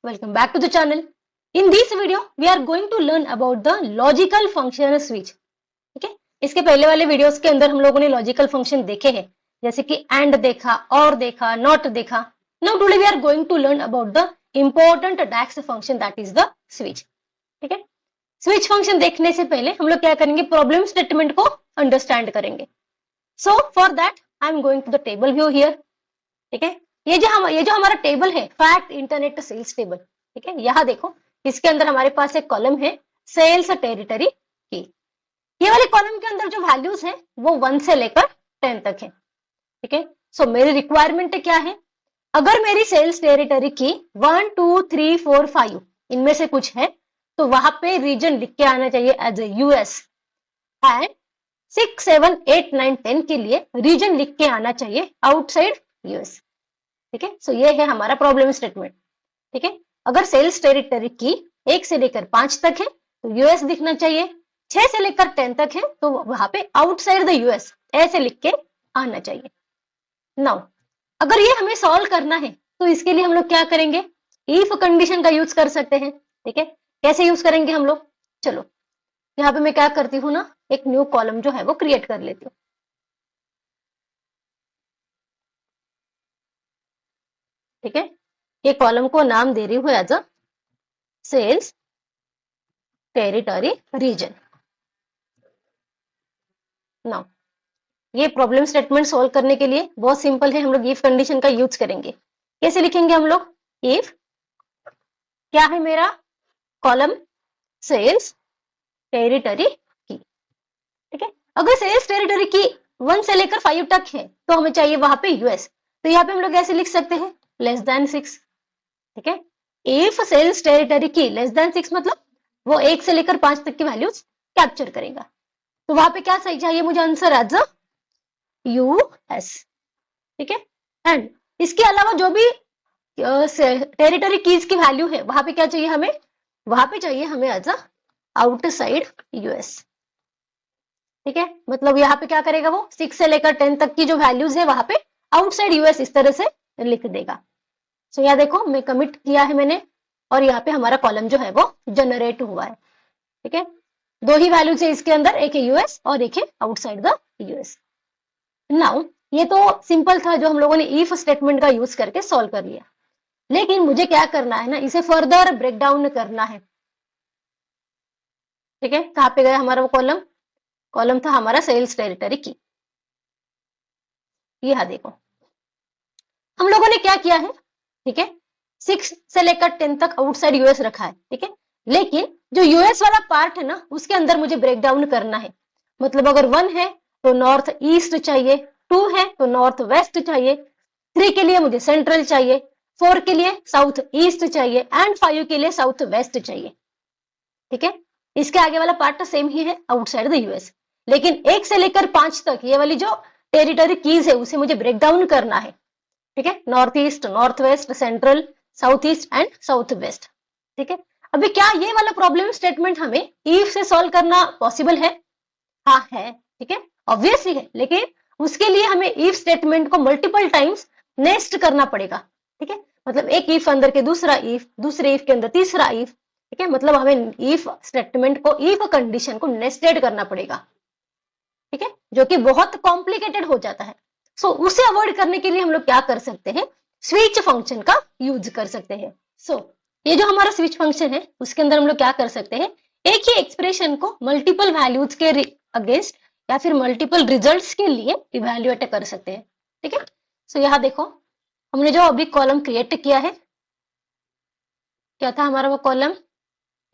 welcome back to the channel. In this video, we are going to learn about the logical function switch. ठीक है, इसके पहले वाले videos के अंदर हम लोगों ने लॉजिकल फंक्शन देखे हैं, जैसे कि एंड देखा, और देखा, नॉट देखा. Now today we are going to learn about the important DAX function that is the switch. ठीक है, स्विच फंक्शन देखने से पहले हम लोग क्या करेंगे, प्रॉब्लम स्टेटमेंट को अंडरस्टैंड करेंगे. So for that I am going to the table view here. ठीक है, ये जो हमारा टेबल है, फैक्ट इंटरनेट सेल्स टेबल. ठीक है, यहाँ देखो, इसके अंदर हमारे पास एक कॉलम है सेल्स टेरिटरी की. ये वाले कॉलम के अंदर जो वैल्यूज है वो 1 से लेकर 10 तक है. ठीक है, सो मेरी रिक्वायरमेंट क्या है, अगर मेरी सेल्स टेरिटरी की 1 2 3 4 5 इनमें से कुछ है तो वहां पे रीजन लिख के आना चाहिए एज ए यूएस, एंड 6 7 8 9 10 के लिए रीजन लिख के आना चाहिए आउटसाइड यूएस. ठीक है, सो ये है हमारा प्रॉब्लम स्टेटमेंट. ठीक है, अगर सेल्स टेरिटरी की 1 से लेकर 5 तक है तो यूएस दिखना चाहिए, 6 से लेकर 10 तक है तो वहां पे आउटसाइड द यूएस ऐसे लिख के आना चाहिए. नाउ अगर ये हमें सॉल्व करना है तो इसके लिए हम लोग क्या करेंगे, इफ कंडीशन का यूज कर सकते हैं. ठीक है, कैसे यूज करेंगे हम लोग, चलो यहाँ पे मैं क्या करती हूँ ना, एक न्यू कॉलम जो है वो क्रिएट कर लेती हूँ. ठीक है, ये कॉलम को नाम दे रही हूँ as a sales territory region. Now ये प्रॉब्लम स्टेटमेंट सॉल्व करने के लिए बहुत सिंपल है, हम लोग इफ कंडीशन का यूज करेंगे. कैसे लिखेंगे हम लोग, इफ क्या है मेरा कॉलम सेल्स टेरिटरी की. ठीक है, अगर सेल्स टेरिटरी की 1 से लेकर 5 तक है तो हमें चाहिए वहां पे यूएस, तो यहाँ पे हम लोग ऐसे लिख सकते हैं लेस देन 6. ठीक है, इफ सेल्स टेरिटरी की लेस देन 6 मतलब वो 1 से लेकर 5 तक की वैल्यूज कैप्चर करेगा, तो वहां पे क्या सही चाहिए मुझे आंसर एज अ यूएस. ठीक है, एंड इसके अलावा जो भी टेरिटरी कीज की वैल्यू है वहां पे क्या चाहिए हमें, वहां पे चाहिए हमें एज अ आउटसाइड यूएस. ठीक है, मतलब यहाँ पे क्या करेगा वो 6 से लेकर 10 तक की जो वैल्यूज है वहां पे आउटसाइड यूएस इस तरह से लिख देगा. सो यहाँ देखो मैं कमिट किया है मैंने, और यहाँ पे हमारा कॉलम जो है वो जनरेट हुआ है. ठीक है, 2 ही वैल्यूज है इसके अंदर, एक है यूएस और एक है आउटसाइड द यूएस. नाउ ये तो सिंपल था जो हम लोगों ने इफ स्टेटमेंट का यूज करके सॉल्व कर लिया, लेकिन मुझे क्या करना है ना, इसे फर्दर ब्रेक डाउन करना है. ठीक है, कहाँ पे गया हमारा वो कॉलम, कॉलम था हमारा सेल्स टेरिटरी की. यह देखो हम लोगों ने क्या किया है, ठीक है, 6 से लेकर 10 तक आउटसाइड यूएस रखा है. ठीक है, लेकिन जो यूएस वाला पार्ट है ना उसके अंदर मुझे ब्रेक डाउन करना है. मतलब अगर 1 है तो नॉर्थ ईस्ट चाहिए, 2 है तो नॉर्थ वेस्ट चाहिए, 3 के लिए मुझे सेंट्रल चाहिए, 4 के लिए साउथ ईस्ट चाहिए, एंड 5 के लिए साउथ वेस्ट चाहिए. ठीक है, इसके आगे वाला पार्ट तो सेम ही है आउटसाइड द यूएस, लेकिन 1 से लेकर 5 तक ये वाली जो टेरिटरी कीज है उसे मुझे ब्रेक डाउन करना है. ठीक है, north east, north west, central, south east and south west. ठीक है, अभी क्या ये वाला प्रॉब्लम स्टेटमेंट हमें इफ से सॉल्व करना पॉसिबल है, हाँ है. ठीक है, ऑब्वियसली है, लेकिन उसके लिए हमें इफ स्टेटमेंट को मल्टीपल टाइम्स नेस्ट करना पड़ेगा. ठीक है, मतलब एक इफ अंदर के दूसरा इफ, दूसरे इफ के अंदर तीसरा इफ. ठीक है, मतलब हमें इफ स्टेटमेंट को, इफ कंडीशन को नेस्टेड करना पड़ेगा. ठीक है, जो कि बहुत कॉम्प्लिकेटेड हो जाता है. सो उसे अवॉइड करने के लिए हम लोग क्या कर सकते हैं, स्विच फंक्शन का यूज कर सकते हैं. सो ये जो हमारा स्विच फंक्शन है उसके अंदर हम लोग क्या कर सकते हैं, एक ही एक्सप्रेशन को मल्टीपल वैल्यूज के अगेंस्ट या फिर मल्टीपल रिजल्ट्स के लिए इवेल्युएट कर सकते हैं. ठीक है, सो यहाँ देखो हमने जो अभी कॉलम क्रिएट किया है, क्या था हमारा वो कॉलम,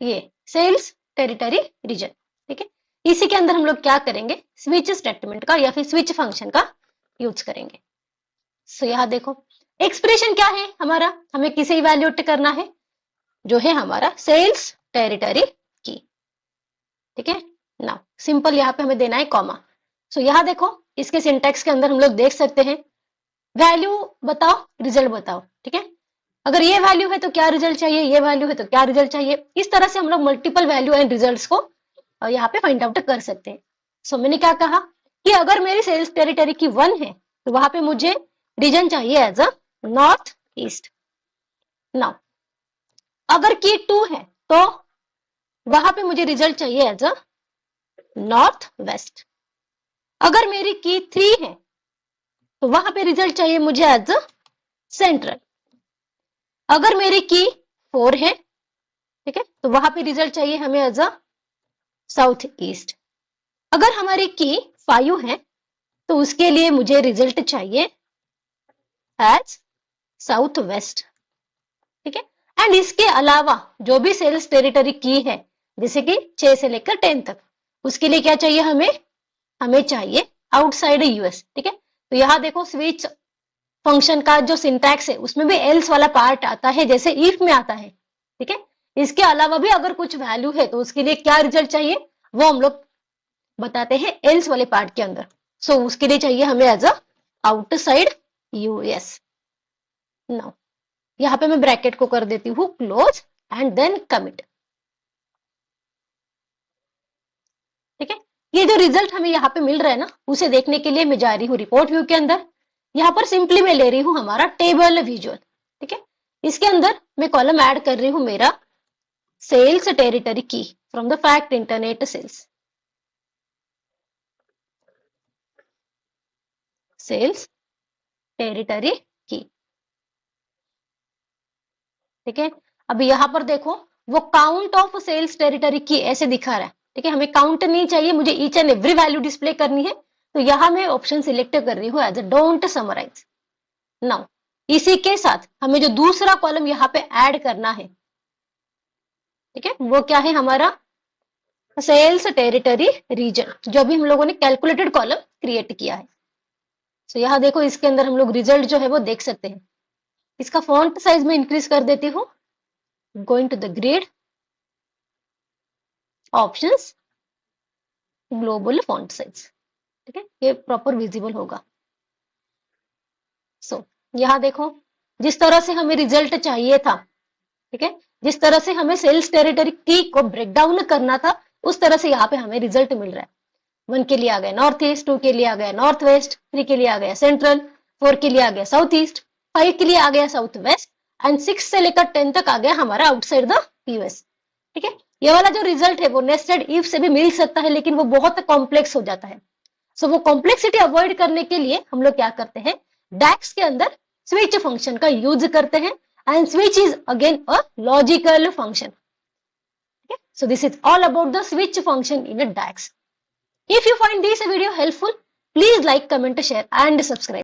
ये सेल्स टेरिटरी रीजन. ठीक है, इसी के अंदर हम लोग क्या करेंगे, स्विच स्टेटमेंट का या फिर स्विच फंक्शन का यूज करेंगे. सो यहाँ देखो एक्सप्रेशन क्या है हमारा, हमें किसे इवेल्युएट करना है, जो है हमारा सेल्स टेरिटरी की. ठीक है, ना सिंपल यहाँ पे हमें देना है कॉमा. सो यहाँ देखो इसके सिंटैक्स के अंदर हम लोग देख सकते हैं, वैल्यू बताओ रिजल्ट बताओ. ठीक है, अगर ये वैल्यू है तो क्या रिजल्ट चाहिए, ये वैल्यू है तो क्या रिजल्ट चाहिए, इस तरह से हम लोग मल्टीपल वैल्यू एंड रिजल्ट्स को यहाँ पे फाइंड आउट कर सकते हैं. सो मैंने क्या कहा कि अगर मेरी सेल्स टेरिटरी की 1 है तो वहां पे मुझे रीजन चाहिए as a north east. Now अगर की 2 है तो वहां पे मुझे रिजल्ट चाहिए एज अ नॉर्थ वेस्ट। अगर मेरी की 3 है तो वहां पे रिजल्ट चाहिए मुझे एज अ सेंट्रल। अगर मेरी की 4 है, ठीक है, तो वहां पे रिजल्ट चाहिए हमें एज अ साउथ ईस्ट। अगर हमारी की 5 है तो उसके लिए मुझे रिजल्ट चाहिए एज साउथ वेस्ट, ठीक है। एंड इसके अलावा जो भी सेल्स टेरिटरी की है, जैसे कि 6 से लेकर 10 तक, उसके लिए क्या चाहिए हमें चाहिए आउटसाइड यूएस, ठीक है। तो यहां देखो स्विच फंक्शन का जो सिंटैक्स है उसमें भी एल्स वाला पार्ट आता है, जैसे इफ में आता है, ठीक है। इसके अलावा भी अगर कुछ वैल्यू है तो उसके लिए क्या रिजल्ट चाहिए वो हम लोग बताते हैं एल्स वाले पार्ट के अंदर। सो उसके लिए चाहिए हमें as a outside US. Now यहाँ पे मैं ब्रैकेट को कर देती हूँ क्लोज एंड देन कमिट, ठीक है। ये जो रिजल्ट हमें यहाँ पे मिल रहा है ना, उसे देखने के लिए मैं जा रही हूँ रिपोर्ट व्यू के अंदर। यहाँ पर सिंपली मैं ले रही हूँ हमारा टेबल विजुअल, ठीक है। इसके अंदर मैं कॉलम ऐड कर रही हूँ मेरा सेल्स टेरिटरी की from the fact internet sales, sales territory की, ठीक है। अब यहाँ पर देखो वो काउंट ऑफ सेल्स टेरिटरी की ऐसे दिखा रहा है, ठीक है। हमें काउंट नहीं चाहिए, मुझे each and every value display करनी है। तो यहाँ मैं ऑप्शन सिलेक्ट कर रही हूँ as a don't summarise. Now इसी के साथ हमें जो दूसरा कॉलम यहाँ पे ऐड करना है, ठीक है, वो क्या है हमारा सेल्स टेरिटरी रीजन, जो भी हम लोगों ने कैलकुलेटेड कॉलम क्रिएट किया है। तो यहाँ देखो इसके अंदर हम लोग रिजल्ट जो है वो देख सकते हैं। इसका फॉन्ट साइज में इंक्रीज कर देती हूँ, going to the grid, options, global font size, ठीक है, ये प्रॉपर विजिबल होगा। सो यहाँ देखो जिस तरह से हमें रिजल्ट चाहिए था, ठीक है, जिस तरह से हमें सेल्स टेरिटरी की को ब्रेक डाउन करना था, उस तरह से यहाँ पे हमें रिजल्ट मिल रहा है। 1 के लिए आ गया नॉर्थ ईस्ट, 2 के लिए आ गया नॉर्थ वेस्ट, 3 के लिए आ गया सेंट्रल, 4 के लिए आ गया साउथ ईस्ट, 5 के लिए आ गया साउथ वेस्ट एंड 6 से लेकर 10 तक आ गया हमारा आउटसाइड द यूएस, ठीक है। ये वाला जो रिजल्ट है वो नेस्टेड इफ से भी मिल सकता है, लेकिन वो बहुत कॉम्प्लेक्स हो जाता है। सो वो कॉम्प्लेक्सिटी अवॉइड करने के लिए हम लोग क्या करते हैं, डैक्स के अंदर स्विच फंक्शन का यूज करते हैं and switch is again a logical function, okay? So this is all about the switch function in a DAX. If you find this video helpful, please like, comment, share and subscribe.